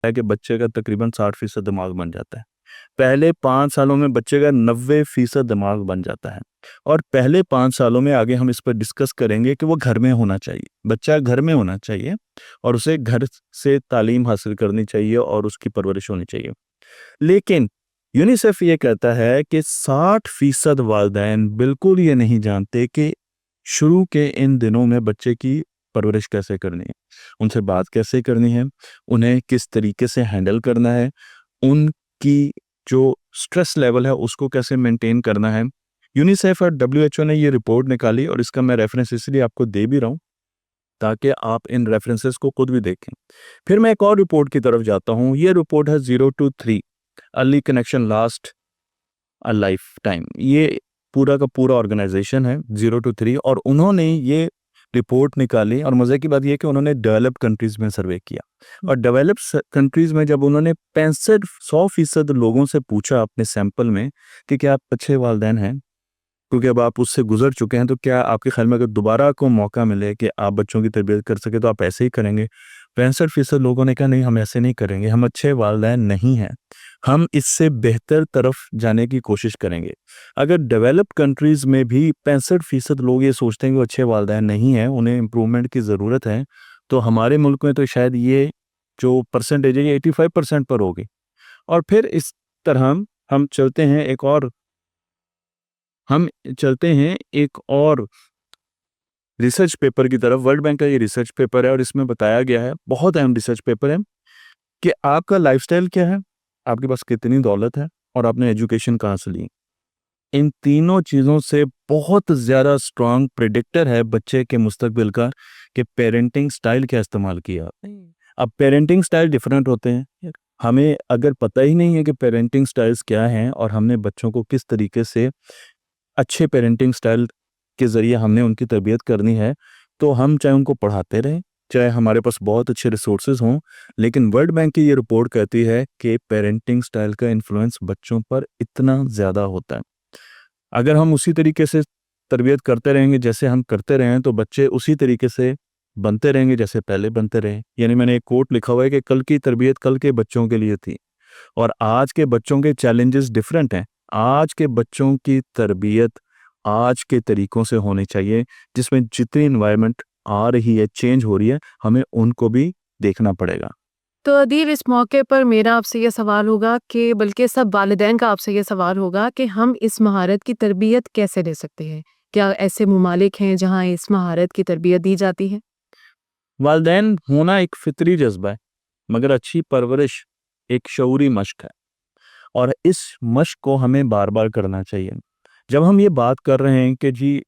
है कि बच्चे का तकरीबन 60% दिमाग बन जाता है। पहले 5 सालों में बच्चे का 90% दिमाग बन जाता है और पहले 5 सालों में आगे हम इस पर डिस्कस करेंगे कि वो घर में होना चाहिए। बच्चा घर में होना चाहिए और उसे घर से तालीम हासिल करनी चाहिए और उसकी परवरिश होनी चाहिए। लेकिन यूनिसेफ ये कहता है कि 60% वालिदैन बिल्कुल ये नहीं जानते कि शुरू के इन दिनों में बच्चे की परवरिश कैसे करनी है, उनसे बात कैसे करनी है, उन्हें किस तरीके से हैंडल करना है, उनकी जो स्ट्रेस लेवल है उसको कैसे मेंटेन करना है। यूनिसेफ और डब्ल्यूएचओ ने ये रिपोर्ट निकाली और इसका मैं रेफरेंस इसलिए आपको दे भी रहा हूँ ताकि आप इन रेफरेंसेस को खुद भी देखें। फिर मैं एक और रिपोर्ट की तरफ जाता हूँ। ये रिपोर्ट है 0 to 3 early connection last a life time. ये पूरा का पूरा ऑर्गेनाइजेशन है 0 to 3 और उन्होंने ये रिपोर्ट निकाली और मज़े की बात ये कि उन्होंने डेवलप कंट्रीज में सर्वे किया और डेवलप कंट्रीज में जब उन्होंने 100% लोगों से पूछा अपने सैंपल में कि क्या आप अच्छे वालिदैन हैं, क्योंकि अब आप उससे गुजर चुके हैं, तो क्या आपके ख्याल में अगर दोबारा को मौका मिले कि आप बच्चों की तरबियत कर सके तो आप ऐसे ही करेंगे? 65% लोगों ने कहा नहीं, हम ऐसे नहीं करेंगे, हम अच्छे वालिदैन नहीं हैं, हम इससे बेहतर तरफ जाने की कोशिश करेंगे। अगर डेवलप कंट्रीज में भी 65% लोग ये सोचते हैं कि वो अच्छे वालिदैन नहीं हैं, उन्हें इम्प्रूवमेंट की ज़रूरत है, तो हमारे मुल्क में तो शायद ये जो परसेंटेज है ये 85% पर होगी। और फिर इस तरह हम चलते हैं एक और रिसर्च पेपर की तरफ। वर्ल्ड बैंक का ये रिसर्च पेपर है और इसमें बताया गया है, बहुत अहम रिसर्च पेपर है, कि आपका लाइफस्टाइल क्या है, आपके पास कितनी दौलत है और आपने एजुकेशन कहाँ से ली। इन तीनों चीज़ों से बहुत ज़्यादा स्ट्रांग प्रेडिक्टर है बच्चे के मुस्तकबिल का कि पेरेंटिंग स्टाइल क्या इस्तेमाल किया आपने। अब पेरेंटिंग स्टाइल डिफरेंट होते हैं। हमें अगर पता ही नहीं है कि पेरेंटिंग स्टाइल्स क्या हैं और हमने बच्चों को किस तरीके से अच्छे पेरेंटिंग स्टाइल के ज़रिए हमने उनकी तरबियत करनी है, तो हम चाहे उनको पढ़ाते रहें, चाहे हमारे पास बहुत अच्छे रिसोर्सेज हों, लेकिन वर्ल्ड बैंक की ये रिपोर्ट कहती है कि पेरेंटिंग स्टाइल का इन्फ्लुएंस बच्चों पर इतना ज़्यादा होता है। अगर हम उसी तरीके से तरबियत करते रहेंगे जैसे हम करते रहे हैं, तो बच्चे उसी तरीके से बनते रहेंगे जैसे पहले बनते रहे। यानी मैंने एक कोट लिखा हुआ है कि कल की तरबियत कल के बच्चों के लिए थी और आज के बच्चों के चैलेंजेस डिफरेंट हैं। आज के बच्चों की तरबियत आज के तरीकों से होनी चाहिए, जिसमें जितनी इन्वायरमेंट आ रही है, चेंज हो रही है, हमें उनको भी देखना पड़ेगा। तो अदील, इस मौके पर मेरा आपसे ये सवाल होगा कि बल्कि सब वालिदैन का आपसे ये सवाल होगा कि हम इस महारत की तरबियत कैसे दे सकते हैं? क्या ऐसे ममालिक हैं जहाँ इस महारत की तरबियत दी जाती है? वालिदैन होना एक फितरी जज्बा है, मगर अच्छी परवरिश एक शऊरी मश्क है और इस मश्क को हमें बार बार करना चाहिए। जब हम ये बात कर रहे हैं कि जी